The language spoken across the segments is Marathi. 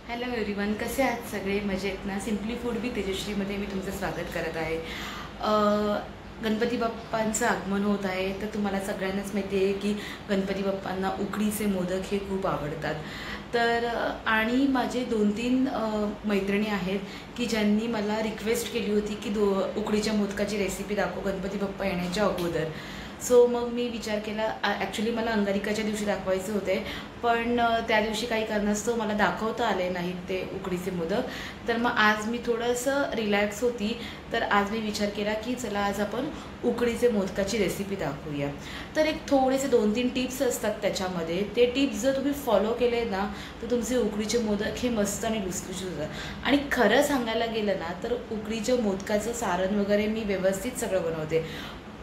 हॅलो एव्हरीवन, कसे आहात सगळे? मजेत ना? सिम्पली फूड बी तेजश्रीमध्ये मी तुमचं स्वागत करत आहे. गणपती बाप्पांचं आगमन होत आहे, तर तुम्हाला सगळ्यांनाच माहिती आहे की गणपती बाप्पांना उकडीचे मोदक हे खूप आवडतात. तर आणि माझे 2-3 मैत्रिणी आहेत की ज्यांनी मला रिक्वेस्ट केली होती की उकडीच्या मोदकाची रेसिपी दाखव गणपती बाप्पा येण्याच्या अगोदर. सो मग मी विचार केला, ॲक्च्युली मला अंगारिकाच्या दिवशी दाखवायचे होते, पण त्या दिवशी काही कारणास्तव मला दाखवता आले नाहीत ते उकडीचे मोदक. तर मग आज मी थोडंसं रिलॅक्स होती, तर आज मी विचार केला की चला आज आपण उकडीचे मोदकाची रेसिपी दाखवूया. तर एक थोडेसे 2-3 टिप्स असतात त्याच्यामध्ये. ते टिप्स जर तुम्ही फॉलो केले ना, तर तुमचे उकडीचे मोदक हे मस्त आणि लुसलुशीत होतात. आणि खरं सांगायला गेलं ना, तर उकडीच्या मोदकाचं सारण वगैरे मी व्यवस्थित सगळं बनवते.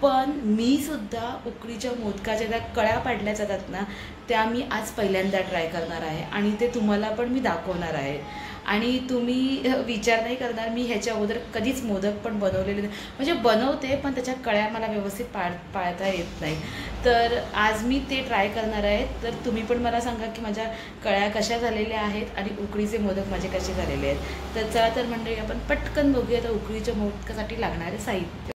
पण मी सुद्धा उकडीच्या मोदकाच्या त्या कळ्या पाडल्या जातात ना, त्या मी आज पहिल्यांदा ट्राय करणार आहे आणि ते तुम्हाला पण मी दाखवणार आहे. आणि तुम्ही विचार नाही करणार, मी ह्याच्या अगोदर कधीच मोदक पण बनवलेले नाही. म्हणजे बनवते, पण त्याच्या कळ्या मला व्यवस्थित पाळता येत नाही. तर आज मी ते ट्राय करणार आहे. तर तुम्ही पण मला सांगा की माझ्या कळ्या कशा झालेल्या आहेत आणि उकडीचे मोदक माझे कसे झालेले आहेत. तर चला तर मंडळी, आपण पटकन बघूया तर उकडीच्या मोदकासाठी लागणारे साहित्य.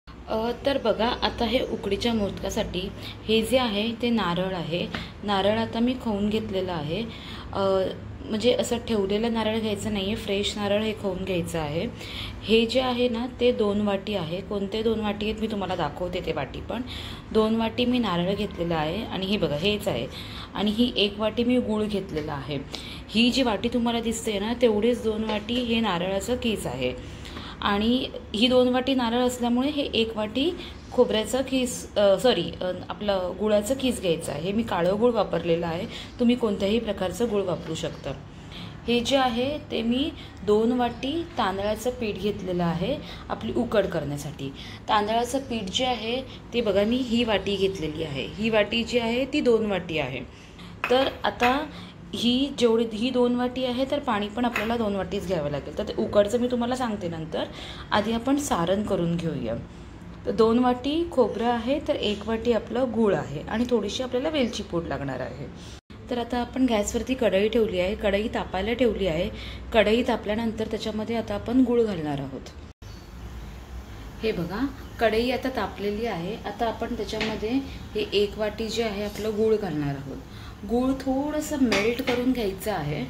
तर बघा, आता हे उकडीच्या मोदकासाठी हे जे आहे ते नारळ आहे. नारळ आता मी खवून घेतलेलं आहे. म्हणजे असं ठेवलेलं नारळ घ्यायचं नाही आहे, फ्रेश नारळ हे खवून घ्यायचं आहे. हे जे आहे ना ते 2 वाटी आहे. कोणते 2 वाटी आहेत मी तुम्हाला दाखवते ते वाटी पण. 2 वाटी मी नारळ घेतलेलं आहे आणि हे बघा हेच आहे. आणि ही 1 वाटी मी गूळ घेतलेला आहे. ही जी वाटी तुम्हाला दिसते ना, तेवढीच 2 वाटी हे नारळाचं कीस आहे. आणि ही 2 वाटी नारळ असल्यामुळे हे 1 वाटी खोबऱ्याचं आपलं गुळाचं कीस घ्यायचं आहे. हे मी काळं गूळ वापरलेलं आहे. तुम्ही कोणत्याही प्रकारचं गूळ वापरू शकता. हे जे आहे ते मी 2 वाटी तांदळाचं पीठ घेतलेलं आहे आपली उकड करण्यासाठी. तांदळाचं पीठ जे आहे ते बघा, मी ही वाटी घेतलेली आहे. ही वाटी जी आहे ती 2 वाटी आहे. तर आता ही 2 वाटी आहे, तर पाणी पण आपल्याला 2 वाटीच घ्यावं लागेल. तर ते उकडचं मी तुम्हाला सांगते नंतर. आधी आपण सारण करून घेऊया. तर 2 वाटी खोबरं आहे, तर 1 वाटी आपलं गूळ आहे आणि थोडीशी आपल्याला वेलची पूड लागणार आहे. तर आता आपण गॅसवरती कढई ठेवली आहे. कढई तापायला ठेवली आहे. कढई तापल्यानंतर त्याच्यामध्ये आता आपण गूळ घालणार आहोत. हे बघा, कढई आता तापलेली आहे. आता आपण त्याच्यामध्ये हे 1 वाटी जे आहे आपलं गूळ घालणार आहोत. गूळ थोडंसं मेल्ट करून घ्यायचं आहे.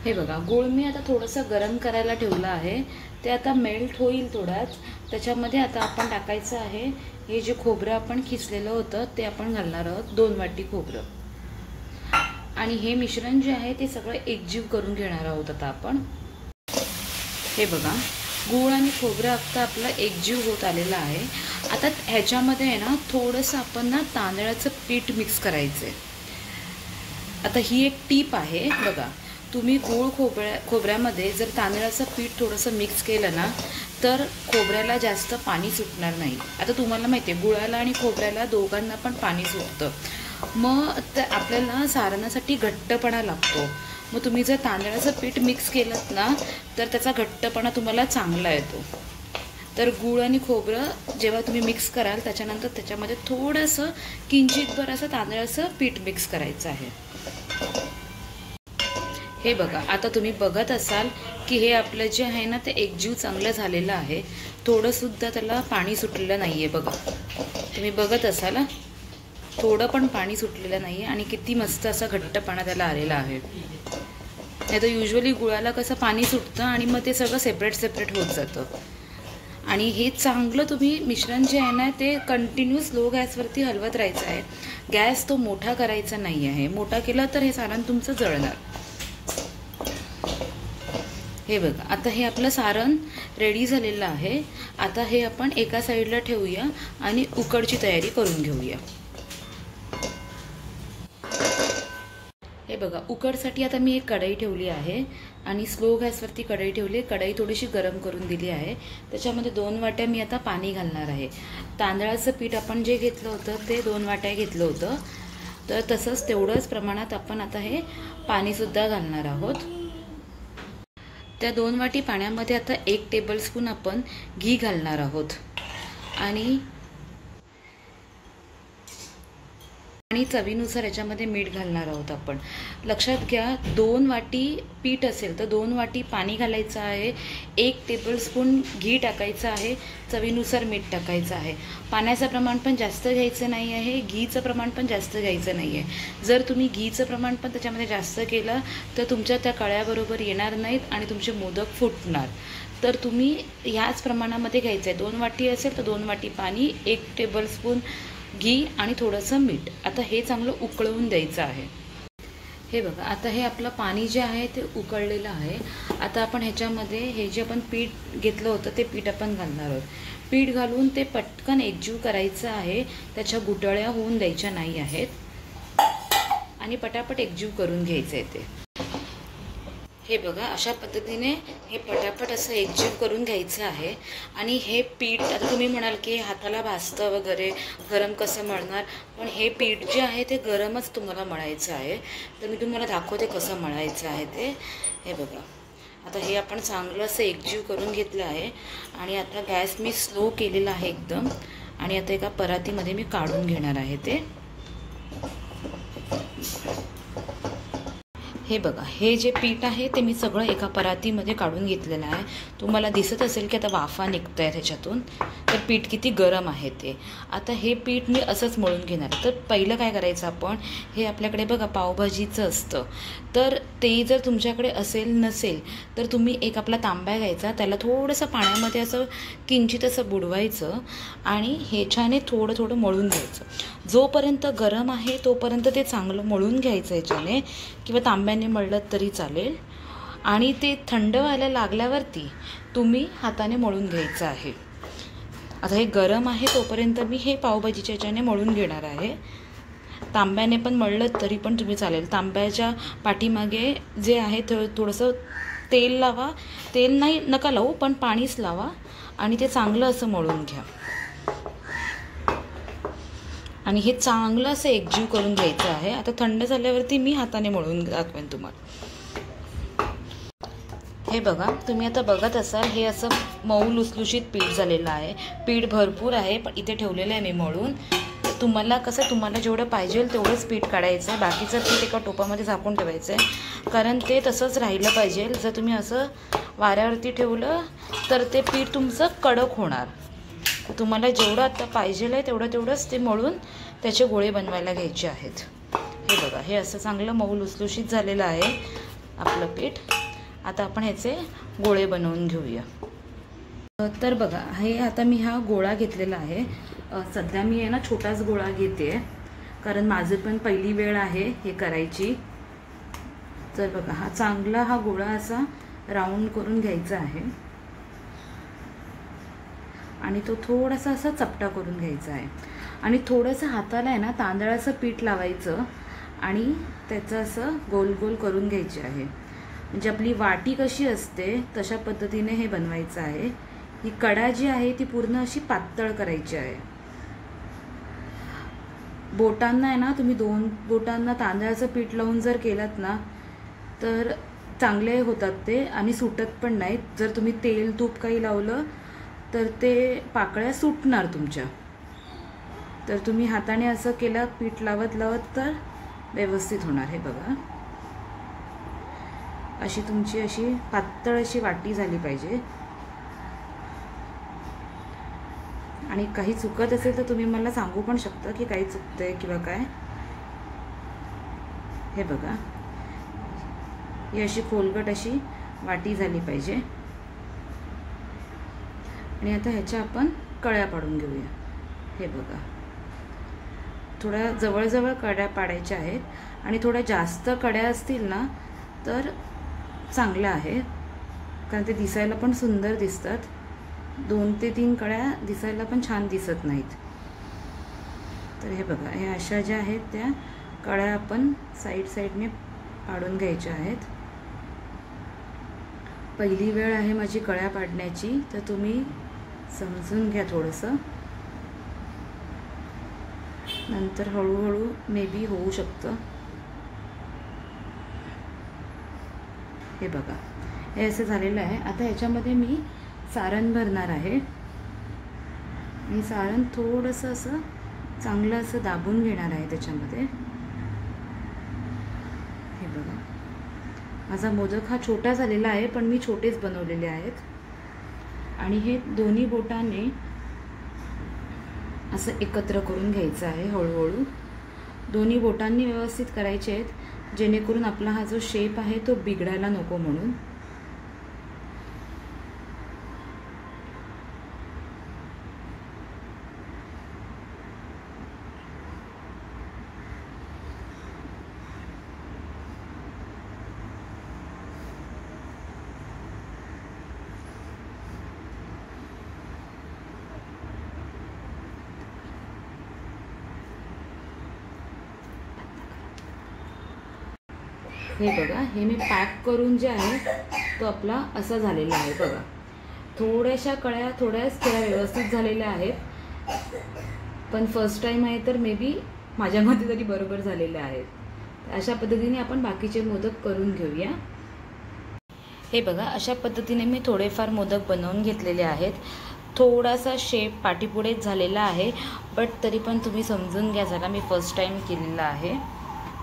हे बघा, गूळ मी आता थोडंसं गरम करायला ठेवलं आहे. ते आता मेल्ट होईल थोड्याच. त्याच्यामध्ये आता आपण टाकायचं आहे हे जे खोबरं आपण खिसलेलं होतं ते आपण घालणार आहोत. 2 वाटी खोबरं. आणि हे मिश्रण जे आहे ते सगळं एकजीव करून घेणार आहोत आता आपण. हे बघा, गूळ आणि खोबरं आता आपलं एकजीव होत आलेलं आहे. आता ह्याच्यामध्ये आहे ना थोडंसं आपण ना तांदळाचं पीठ मिक्स करायचं आहे. आता ही एक टीप आहे बघा, तुम्ही गूळ खोबऱ्यामध्ये जर तांदळाचं पीठ थोडंसं मिक्स केलं ना, तर खोबऱ्याला जास्त पाणी सुटणार नाही. आता तुम्हाला माहिती आहे, गुळाला आणि खोबऱ्याला दोघांना पण पाणी सुटतं. मग आपल्याला सारणासाठी घट्टपणा लागतो. मग तुम्ही जर तांदळाचं पीठ मिक्स केलं ना, तर त्याचा घट्टपणा तुम्हाला चांगला येतो. तर गूळ आणि खोबरं जेव्हा तुम्ही मिक्स कराल त्याच्यानंतर त्याच्यामध्ये थोडंसं किंचितभर असं तांदळाचं पीठ मिक्स करायचं आहे. हे बघा, आता तुम्ही बघत असाल की हे आपलं जे आहे ना ते एकजीव चांगलं झालेलं आहे. थोडंसुद्धा त्याला पाणी सुटलेलं नाही आहे बघा. तुम्ही बघत असाल, थोडं पण पाणी सुटलेलं नाही आहे आणि किती मस्त असा घट्टपणा त्याला आलेला आहे. नाही तर युजली गुळाला कसं पाणी सुटतं आणि मग ते सगळं सेपरेट होत जातं. आणि हे चांगलं तुम्ही मिश्रण जे आहे ना ते कंटिन्यूस लो गॅसवरती हलवत राहायचं आहे. गॅस तो मोठा करायचा नाही आहे. मोठा केला तर हे सारण तुमचं जळणार. हे बघा, आता हे आपलं सारण रेडी झालेलं आहे. आता हे आपण एका साईडला ठेवूया आणि उकडची तयारी करून घेऊया. हे बघा, उकडसाठी आता मी एक कढई ठेवली आहे आणि स्लो गॅसवरती कढई ठेवली. कढई थोडीशी गरम करून दिली आहे. त्याच्यामध्ये 2 वाट्या मी आता पाणी घालणार आहे. तांदळाचं पीठ आपण जे घेतलं होतं ते 2 वाट्या घेतलं होतं. तर तसंच तेवढंच प्रमाणात आपण आता हे पाणीसुद्धा घालणार आहोत. त्या 2 वाटी पाण्यामध्ये आता 1 टेबलस्पून आपण घी घालणार आहोत. आणि आणि चवीनुसार याच्यामध्ये मीठ घालणार आहोत आपण. लक्षात घ्या, 2 वाटी पीठ असेल तर 2 वाटी पाणी घालायचं आहे, 1 टेबलस्पून घी टाकायचं आहे, चवीनुसार मीठ टाकायचं आहे. पाण्याचं प्रमाण पण जास्त घ्यायचं नाही आहे, घीचं प्रमाण पण जास्त घ्यायचं नाही आहे. जर तुम्ही घीचं प्रमाण पण त्याच्यामध्ये जास्त केलं तर तुमच्या त्या कळ्याबरोबर येणार नाहीत आणि तुमचे मोदक फुटणार. तर तुम्ही ह्याच प्रमाणामध्ये घ्यायचं आहे. 2 वाटी असेल तर 2 वाटी पाणी, 1 टेबलस्पून घी आणि थोडंसं मीठ. आता हे चांगलं उकळवून द्यायचं आहे. हे बघा, आता हे आपलं पाणी जे आहे ते उकळलेलं आहे. आता आपण ह्याच्यामध्ये हे जे आपण पीठ घेतलं होतं ते पीठ आपण घालणार आहोत. पीठ घालून ते पटकन एकजीव करायचं आहे, त्याच्या गुठळ्या होऊन द्यायच्या नाही आहेत आणि पटापट एकजीव करून घ्यायचं आहे ते. हे बघा, अशा पद्धतीने हे पटापट असं एकजीव करून घ्यायचं आहे. आणि हे पीठ, आता तुम्ही म्हणाल की हाताला भाजतं वगैरे, गरम कसं मळणार, पण हे पीठ जे आहे ते गरमच तुम्हाला मळायचं आहे. तर मी तुम्हाला दाखवते कसं मळायचं आहे ते. हे बघा, आता हे आपण चांगलं असं एकजीव करून घेतलं आहे आणि आता गॅस मी स्लो केलेला आहे एकदम. आणि आता एका परातीमध्ये मी काढून घेणार आहे ते. हे बघा, हे जे पीठ आहे ते मी सगळं एका परातीमध्ये काढून घेतलेलं आहे. तुम्हाला दिसत असेल की आता वाफा निघत आहे त्याच्यातून, तर पीठ किती गरम आहे ते. आता हे पीठ मी असंच मळून घेणार. तर पहिलं काय करायचं आपण, हे आपल्याकडे बघा पावभाजीचं असतं, तर ते जर तुमच्याकडे असेल नसेल तर तुम्ही एक आपला तांब्या घ्यायचा, त्याला थोडंसं पाण्यामध्ये असं किंचित असं बुडवायचं आणि ह्याच्याने थोडं थोडं मळून घ्यायचं. जोपर्यंत गरम आहे तोपर्यंत ते चांगलं मळून घ्यायचं ह्याच्याने, किंवा तांब्याने मळलं तरी चालेल. आणि ते थंड व्हायला लागल्यावरती तुम्ही हाताने मळून घ्यायचं आहे. आता हे गरम आहे तोपर्यंत मी हे पावभाजीच्या ह्याच्याने मळून घेणार आहे. तांब्याने पण मळलं तरी पण तुम्ही चालेल. तांब्याच्या पाठीमागे जे आहे थोडंसं तेल लावा, तेल नाही नका लावू, पण पाणीच लावा आणि ते चांगलं असं मळून घ्या. आणि हे चांगलं असं एकजीव करून घ्यायचं आहे. आता थंड झाल्यावरती मी हाताने मळून दाखवेन तुम्हाला. हे बघा, तुम्ही आता बघत असाल हे असं मऊ लुसलुशीत पीठ झालेलं आहे. पीठ भरपूर आहे, पण इथे ठेवलेलं आहे मी मळून. तुम्हाला तुम्हाला जेवढं पाहिजे तेवढंच पीठ काढायचं आहे, बाकीचं पीठ एका टोपामध्ये झाकून ठेवायचं आहे, कारण ते तसंच राहिलं पाहिजे. जर तुम्ही असं वाऱ्यावरती ठेवलं तर ते पीठ तुमचं कडक होणार. तुम्हाला जेवढं आता पाहिजे आहे तेवढंच ते मळून त्याचे गोळे बनवायला घ्यायचे आहेत. हे बघा, हे असं चांगलं मऊ लुसलुशीत झालेलं आहे आपलं पीठ. आता आपण ह्याचे गोळे बनवून घेऊया. तर बघा, हे आता मी हा गोळा घेतलेला आहे. सध्या मी आहे ना छोटाच गोळा घेते, कारण माझं पण पहिली वेळ आहे हे करायची. तर बघा, हा चांगला हा गोळा असा राऊंड करून घ्यायचा आहे आणि तो थोडासा असा चपटा करून घ्यायचा आहे. आणि थोडंसं हाताला आहे ना तांदळाचं पीठ लावायचं आणि त्याचं असं गोल गोल करून घ्यायचे आहे. म्हणजे आपली वाटी कशी असते तशा पद्धतीने हे बनवायचं आहे. ही कडा जी आहे ती पूर्ण अशी पातळ करायची आहे. बोटांना आहे ना, तुम्ही 2 बोटांना तांदळाचं पीठ लावून जर केलात ना तर चांगले होतात ते आणि सुटत पण नाहीत. जर तुम्ही तेल तूप काही लावलं तर ते पाकळ्या सुटणार तुमच्या. तर तुम्ही हाताने असं केलं, पीठ लावत लावत, तर व्यवस्थित होणार. हे बघा, अशी तुमची अशी पातळ अशी वाटी झाली पाहिजे. आणि काही चुकत असेल तर तुम्ही मला सांगू पण शकता की काही चुकतंय किंवा काय. हे बघा, ही अशी खोलगट अशी वाटी झाली पाहिजे. आणि आता ह्याच्या आपण कळ्या पाडून घेऊया. हे बघा, थोड्या जवळजवळ कड्या पाडायच्या आहेत आणि थोड्या जास्त कड्या असतील ना तर चांगलं आहे, कारण ते दिसायला पण सुंदर दिसतात. 2 ते 3 कड्या दिसायला पण छान दिसत नाहीत. तर हे बघा, हे अशा ज्या आहेत त्या कड्या आपण साईडने पाडून घ्यायच्या आहेत. पहिली वेळ आहे माझी कळ्या पाडण्याची, तर तुम्ही समजून घ्या थोडंसं. नंतर हळूहळू मे बी होऊ शकतं. हे बघा, हे असं झालेलं आहे. आता ह्याच्यामध्ये मी सारण भरणार आहे. आणि सारण थोडंसं असं चांगलं असं दाबून घेणार आहे त्याच्यामध्ये। हे बघा, माझा मोदक हा छोटा झालेला आहे, पण मी छोटेच बनवलेले आहेत। आणि हे दोन्ही बोटाने असं एकत्र करून घ्यायचं आहे हळूहळू। दोन्ही बोटांनी व्यवस्थित करायचे आहेत, जेणेकरून आपला हा जो शेप आहे तो बिघडायला नको म्हणून। हे बघा, हे मी पॅक करून जे आहे तो आपला असा झालेला आहे बघा। थोड्याशा कळ्या थोड्या व्यवस्थित झालेल्या आहेत, पण फर्स्ट टाइम आहे तर मे बी माझ्यामध्ये तरी बरोबर झालेले आहेत। अशा पद्धतीने आपण बाकीचे मोदक करून घेऊया। हे बघा, अशा पद्धतीने मी थोडेफार मोदक बनवून घेतलेले आहेत। थोडासा शेप पाठीपुढेच झालेला आहे, बट तरी पण तुम्ही समजून घ्या, जरा मी फर्स्ट टाइम केलेला आहे।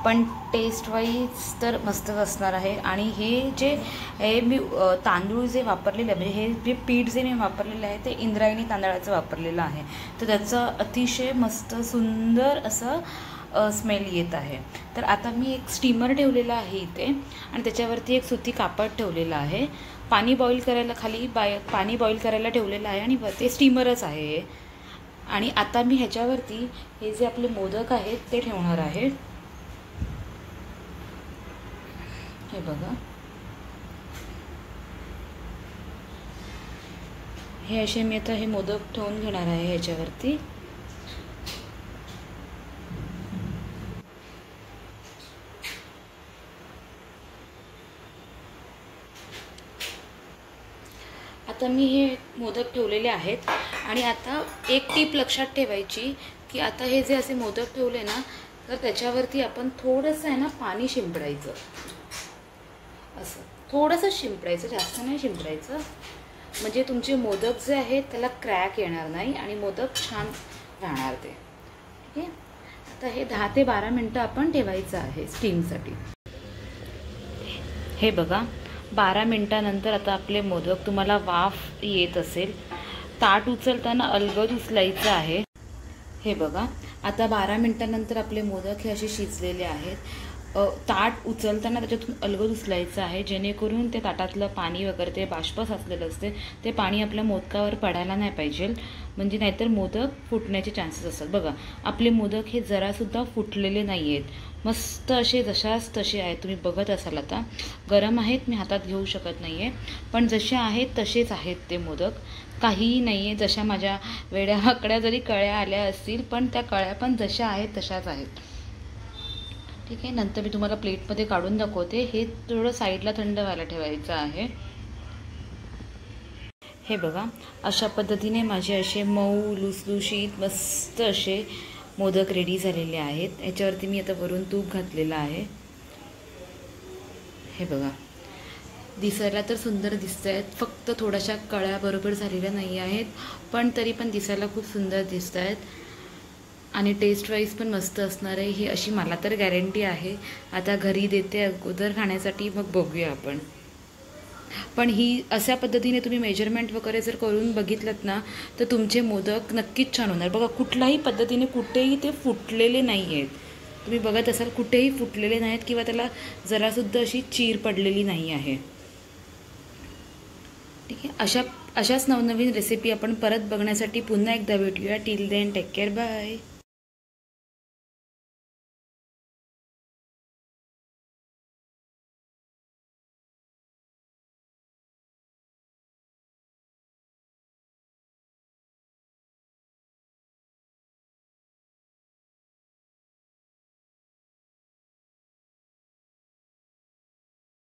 पण टेस्ट वाईज तर मस्तच असणार आहे। आणि हे जे मी तांदूळ जे वापरलेले आहे, म्हणजे हे जे पीठ जे मी वापरलेलं आहे ते इंद्रायणी तांदळाचं वापरलेलं आहे, तर त्याचं अतिशय मस्त सुंदर असं स्मेल येत आहे। तर आता मी एक स्टीमर ठेवलेला आहे इथे, आणि त्याच्यावरती एक सुती कापड ठेवलेलं आहे। पाणी बॉईल करायला पाणी बॉईल करायला ठेवलेलं आहे, आणि ते स्टीमरच आहे हे। आणि आता मी ह्याच्यावरती हे जे आपले मोदक आहेत ते ठेवणार आहे। हे बघा, हे असे मी आता हे मोदक ठेवून घेणार आहे ह्याच्यावरती। आता मी हे मोदक ठेवलेले आहेत। आणि आता एक टीप लक्षात ठेवायची की आता हे जे असे मोदक ठेवले ना, तर त्याच्यावरती आपण थोडंसं आहे ना पाणी शिंपडायचं, असं थोडंसं शिंपडायचं, जास्त नाही शिंपडायचं, म्हणजे तुमचे मोदक जे आहेत त्याला क्रॅक येणार नाही आणि मोदक छान राहणार ते। ठीक आहे, आता हे 10 ते 12 मिनटं आपण ठेवायचं आहे स्टीमसाठी। हे बघा, 12 मिनटानंतर आता आपले मोदक, तुम्हाला वाफ येत असेल, ताट उचलताना अलगद उचलायचं आहे। हे बघा, आता 12 मिनटानंतर आपले मोदक हे असे शिजलेले आहेत। ताट उचलताना त्याच्यातून अलगद उचलायचं आहे, जेणेकरून ते ताटातलं पाणी वगैरे ते बाष्प साचलेलं असते ते पाणी आपल्या मोदकावर पडायला नाही पाहिजे, म्हणजे नाहीतर मोदक फुटण्याचे चान्सेस असतात। बघा, आपले मोदक हे जरासुद्धा फुटलेले नाही आहेत, मस्त असे जशाच तसे आहेत। तुम्ही बघत असाल, आता गरम आहेत, मी हातात घेऊ शकत नाही आहे, पण जसे आहेत तसेच आहेत ते मोदक, काहीही नाही आहे। जशा माझ्या वेड्या वाकड्या जरी कळ्या आल्या असतील, पण त्या कळ्या पण जशा आहेत तशाच आहेत। ठीक आहे, नंतर मी तुम्हाला प्लेटमध्ये काढून दाखवते। हे थोडं साईडला थंड व्हायला ठेवायचं आहे। हे बघा, अशा पद्धतीने माझे असे मऊ लुसलुशीत मस्त असे मोदक रेडी झालेले आहेत। याच्यावरती मी आता वरून तूप घातलेलं आहे। हे बघा, दिसायला तर सुंदर दिसत आहेत, फक्त थोड्याशा कळ्या बरोबर झालेल्या नाही आहेत, पण तरी पण दिसायला खूप सुंदर दिसत आहेत। आणि टेस्ट वाईज पण मस्त असणार आहे, ही अशी मला तर गॅरंटी आहे। आता घरी देते अगोदर खाण्यासाठी, मग बघूया आपण। पण ही अशा पद्धतीने तुम्ही मेजरमेंट वगैरे जर करून बघितलं ना, तर तुमचे मोदक नक्कीच छान होणार। बघा, कुठल्याही पद्धतीने कुठेही ते फुटलेले नाही आहेत, तुम्ही बघत असाल कुठेही फुटलेले नाहीत, किंवा त्याला जरासुद्धा अशी चीर पडलेली नाही आहे। ठीक आहे, अशाच नवनवीन रेसिपी आपण परत बघण्यासाठी पुन्हा एकदा भेटूया। Till then take care, bye.